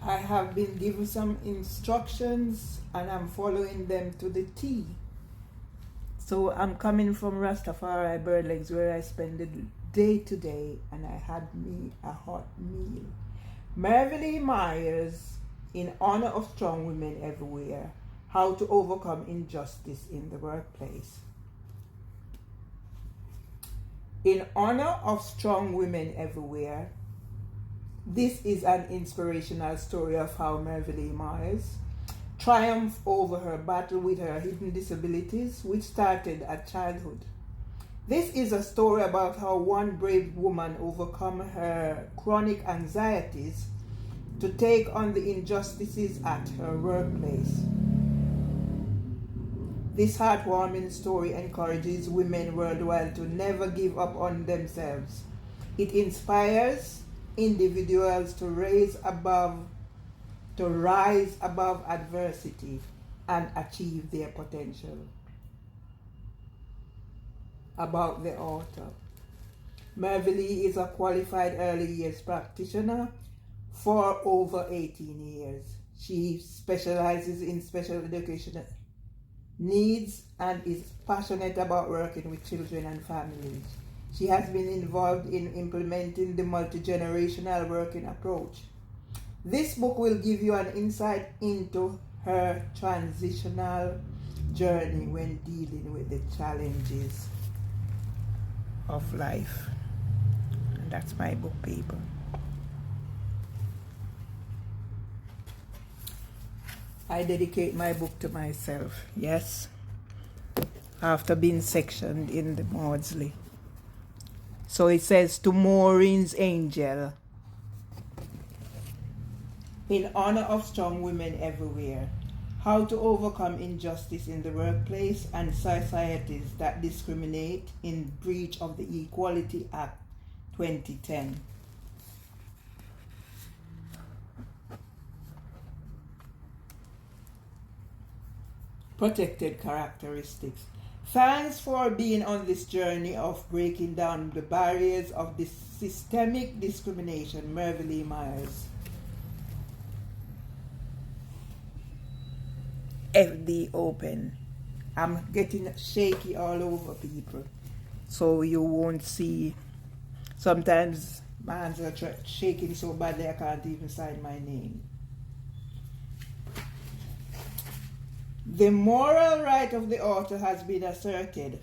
I have been given some instructions and I'm following them to the T. So I'm coming from Rastafari Bird Legs, where I spend the day today, and I had me a hot meal. Mervyn Myers, in honor of strong women everywhere, how to overcome injustice in the workplace. In honor of strong women everywhere, this is an inspirational story of how Mervyn Myers triumphed over her battle with her hidden disabilities, which started at childhood. This is a story about how one brave woman overcome her chronic anxieties to take on the injustices at her workplace. This heartwarming story encourages women worldwide to never give up on themselves. It inspires individuals to rise above adversity and achieve their potential. About the author. Mervyn is a qualified early years practitioner for over 18 years. She specializes in special education needs and is passionate about working with children and families. She has been involved in implementing the multi-generational working approach. This book will give you an insight into her transitional journey when dealing with the challenges of life. And that's my book paper. I dedicate my book to myself, yes, after being sectioned in the Maudsley. So it says, to Maureen's Angel, in honor of strong women everywhere, how to overcome injustice in the workplace and societies that discriminate in breach of the Equality Act 2010. Protected characteristics. Thanks for being on this journey of breaking down the barriers of this systemic discrimination, Mervyn Myers. FD open. I'm getting shaky all over, people, so you won't see. Sometimes my hands are shaking so badly I can't even sign my name. The moral right of the author has been asserted.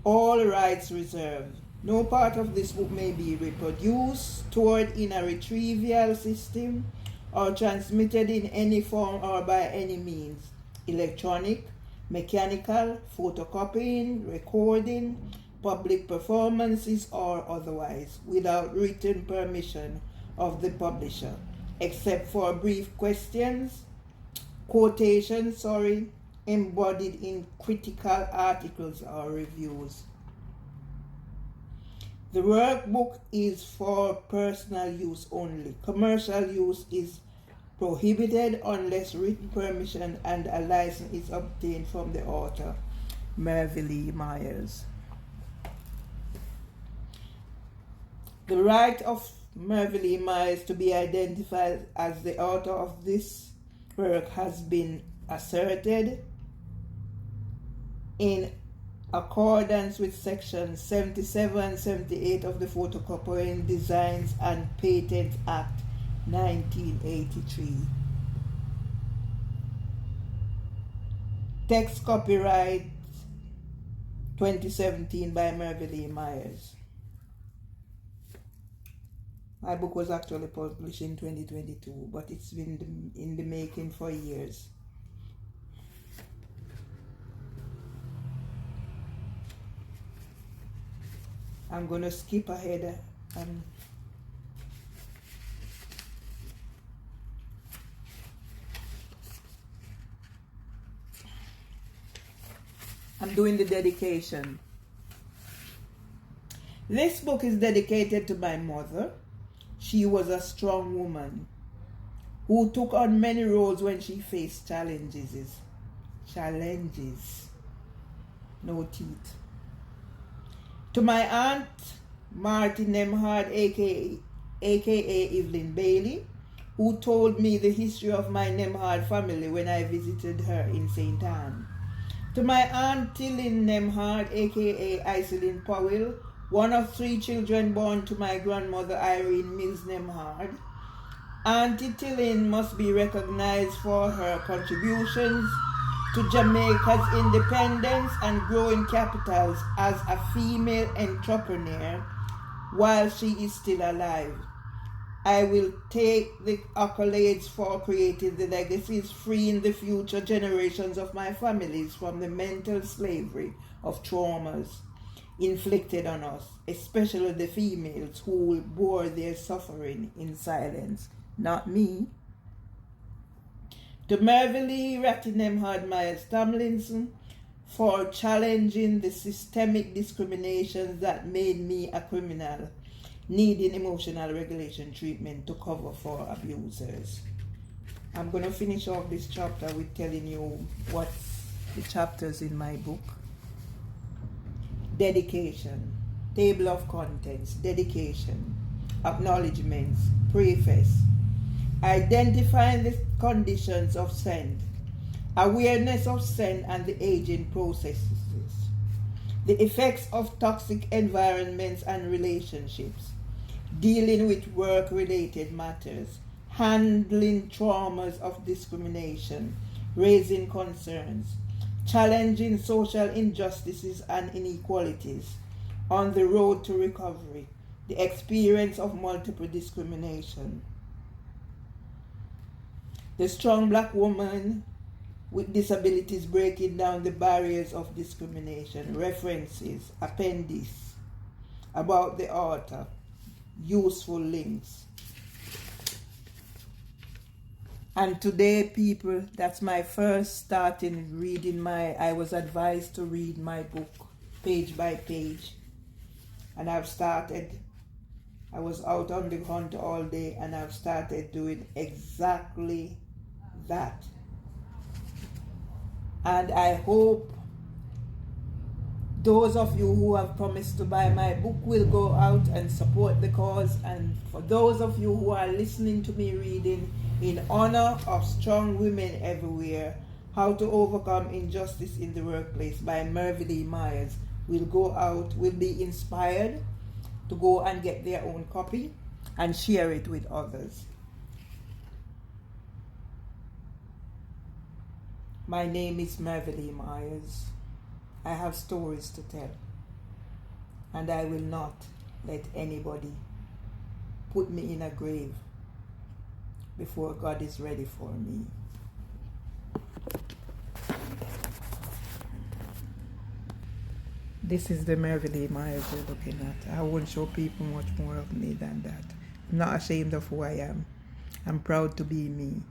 All rights reserved. No part of this book may be reproduced, stored in a retrieval system, or transmitted in any form or by any means, electronic, mechanical, photocopying, recording, public performances, or otherwise, without written permission of the publisher, except for brief quotations, embodied in critical articles or reviews. The workbook is for personal use only. Commercial use is prohibited unless written permission and a license is obtained from the author, Mervyn Myers. The right of Mervyn Myers to be identified as the author of this work has been asserted in accordance with Section 77, 78 of the Photocopying Designs and Patents Act 1983. Text copyright 2017 by Mervyn Myers. My book was actually published in 2022, but it's been in the making for years. I'm going to skip ahead and I'm doing the dedication. This book is dedicated to my mother. She was a strong woman who took on many roles when she faced challenges. No teeth. To my aunt, Martin Nemhard, aka Evelyn Bailey, who told me the history of my Nemhard family when I visited her in St. Anne. To my Aunt Tillin Nemhard, aka Iselin Powell, one of 3 children born to my grandmother Irene Mills Nemhard, Auntie Tillin must be recognized for her contributions to Jamaica's independence and growing capitals as a female entrepreneur while she is still alive. I will take the accolades for creating the legacies, freeing the future generations of my families from the mental slavery of traumas inflicted on us, especially the females who bore their suffering in silence. Not me. To Merville Ratty-Nemhard-Myers Tomlinson for challenging the systemic discrimination that made me a criminal, needing emotional regulation treatment to cover for abusers. I'm going to finish off this chapter with telling you what's the chapters in my book. Dedication, table of contents, dedication, acknowledgements, preface, identifying the conditions of sin, awareness of sin and the aging processes, the effects of toxic environments and relationships, dealing with work-related matters, handling traumas of discrimination, raising concerns, challenging social injustices and inequalities, on the road to recovery, the experience of multiple discrimination. The strong black woman with disabilities breaking down the barriers of discrimination, references, appendix, about the author, useful links. And today, people, that's my first start in reading I was advised to read my book page by page. And I've started, I was out on the hunt all day and I've started doing exactly that. And I hope those of you who have promised to buy my book will go out and support the cause. And for those of you who are listening to me reading, in honor of strong women everywhere, How to Overcome Injustice in the Workplace by Merville Myers, will go out, will be inspired to go and get their own copy and share it with others. My name is Merville Myers. I have stories to tell, and I will not let anybody put me in a grave before God is ready for me. This is the Merville Myers you're looking at. I won't show people much more of me than that. I'm not ashamed of who I am. I'm proud to be me.